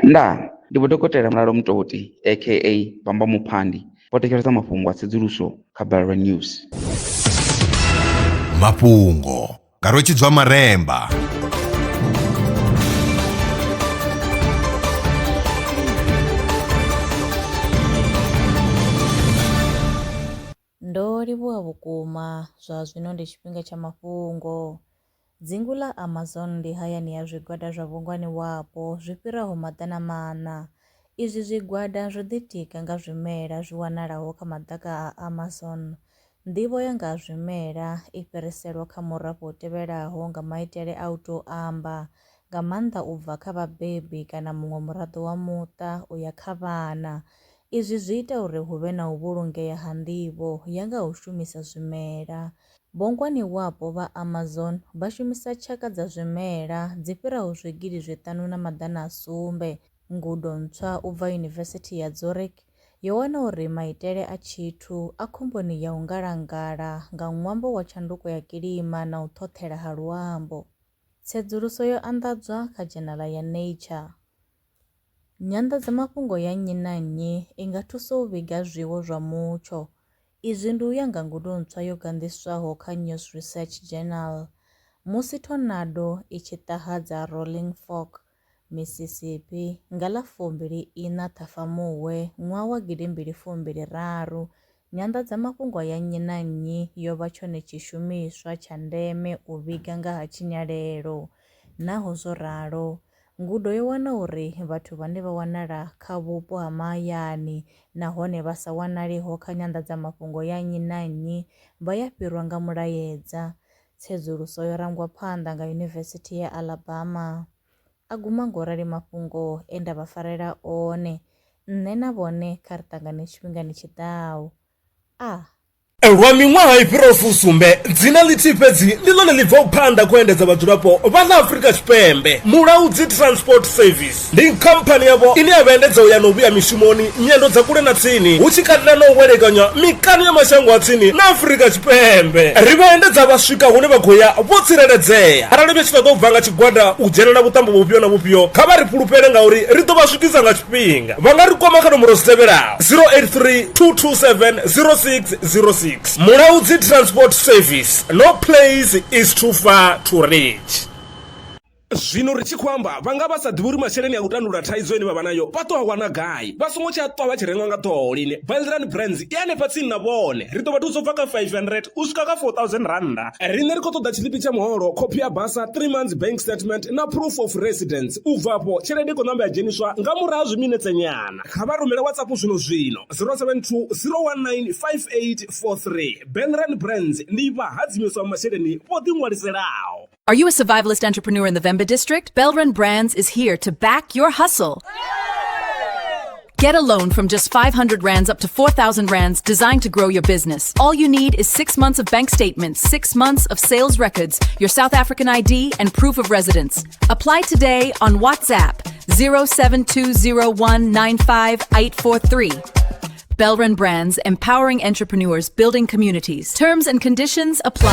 ndi Vho Dokotela Mulalo Mutoti aka Bamba Muphandi vho thetshelesa mafhungo a tsedzuluso kha Belrun News. Mafhungo nga Rotshidzwa Maremba. Ndo livhuwa vhukuma zwa zwino ndi tshifhinga tsha mafhungo. Dzingu ḽa Amazon ndi hayani ya zwigwada zwa vhungwani wapo zwi fhiraho maḓana mana. Izwi zwigwada zwo ḓitika nga zwimela zwi wanalaho kha maḓaka a Amazon. Nḓivho ya nga zwimela i fhiriselwa kha murafho u tevhelaho nga maitele a u tou amba, nga maanḓa u bva kha vhabebi kana muṅwe muraḓo wa muṱa u ya kha vhana. Izwi zwi ita uri hu vhe na u vhulungea ha nḓivho ya nga u shumisa zwimela. Vhongwani wapo vha Amazon vha shumisa tshaka dza zwimela dzi fhiraho zwigidi zwiṱanu na maḓana a sumbe. Ngudo ntswa u bva Yunivesithi ya Zurich yo wana uri maitele a tshithu a khomboni ya u ngalangala nga ṅwambo wa tshanduko ya kilima na u ṱhoṱhela ha luambo. Tsedzuluso yo anḓadzwa kha dzhenala ya Nature. Nyanḓadzamafhungo ya nnyi na nnyi i nga thusa u vhiga zwiwo zwa mutsho. Izwi ndi u ya nga ngudo ntswa yo gandiswaho kha News Research Journal. Musi tornado i tshi ṱahadza Rolling Fork, Mississippi nga ḽa 24 Ṱhafamuhwe ṅwaha wa 2023, nyanḓadzamafhungo ya nnyi na nnyi yo vha tshone tshishumiswa tsha ndeme u vhiga nga ha tshinyalelo. Naho zwo ralo, ngudo yo wana uri vhathu vhane vha wanala kha vhupo ha mahayani nahone vha sa wanaliho kha nyanḓadzamafhungo ya nnyi na nnyi vha ya fhirwa nga mulaedza. Tsedzuluso yo rangwa phanḓa nga Yunivesithi ya Alabama. A guma ngo rali mafhungo e nda vha farela one. Nṋe na vhone kha ri ṱangane tshifhingani tshiḓaho. Lwa miṅwaha i fhiraho fusumbe dzina ḽithihi fhedzi ndi ḽone ḽi bvaho phanḓa khou endedza vhadzulapo vha ḽa Afrika Tshipembe. Mulaudzi Transport Service ndi khamphani yavho ine ya vhaendedza u ya na u vhuya mishumoni nyendo dza kule na tsini, hu tshi katela na u welekanya mikano ya mashango a tsini na Afrika Tshipembe. Ri vhaendedza vha swika hune vha khou ya vho tsireledzea. Arali vha tshi ṱoḓa u bva nga tshigwada u dzhenelela vhuṱambo vhufhio na vhufhio, kha vha ri fhulufhele ngauri ri ḓo vha swikisa nga tshifhinga. Vha nga ri kwama kha nomboro dzi tevhelaho 083 227 0606. Mulaudzi Transport Service, no place is too far to reach. Zwino ri tshi khou amba vhanga vha sa ḓivhi uri masheleni a u tandulula thaidzo ine vha vha nayo vha ṱo a wana gai, vha songo tsha ṱwa vha tshi renga nga ṱhoho lini. Belrun Brands i hanefha tsini na vhone, ri ḓo vha thusa u bva kha 500 u swika kha 4000 randa. Riṋe ri khou ṱoḓa tshiḽipi tsha muholo, khophi ya basa, 3 months bank statement na proof of residence. U bva afho tshelede i khou ṋamba ya dzheniswa nga murahu ha zwiminetse nyana. Kha vha rumele WhatsApp zwino 072 019 5843. Belrun Brands ndi vhahadzimiswa masheleni vho ḓiṅwaliselaho. Are you a survivalist entrepreneur in the Vemba district? Belrun Brands is here to back your hustle. Get a loan from just 500 rands up to 4,000 rands designed to grow your business. All you need is 6 months of bank statements, 6 months of sales records, your South African ID, and proof of residence. Apply today on WhatsApp 07201958843. Belrun Brands, empowering entrepreneurs, building communities. Terms and conditions apply.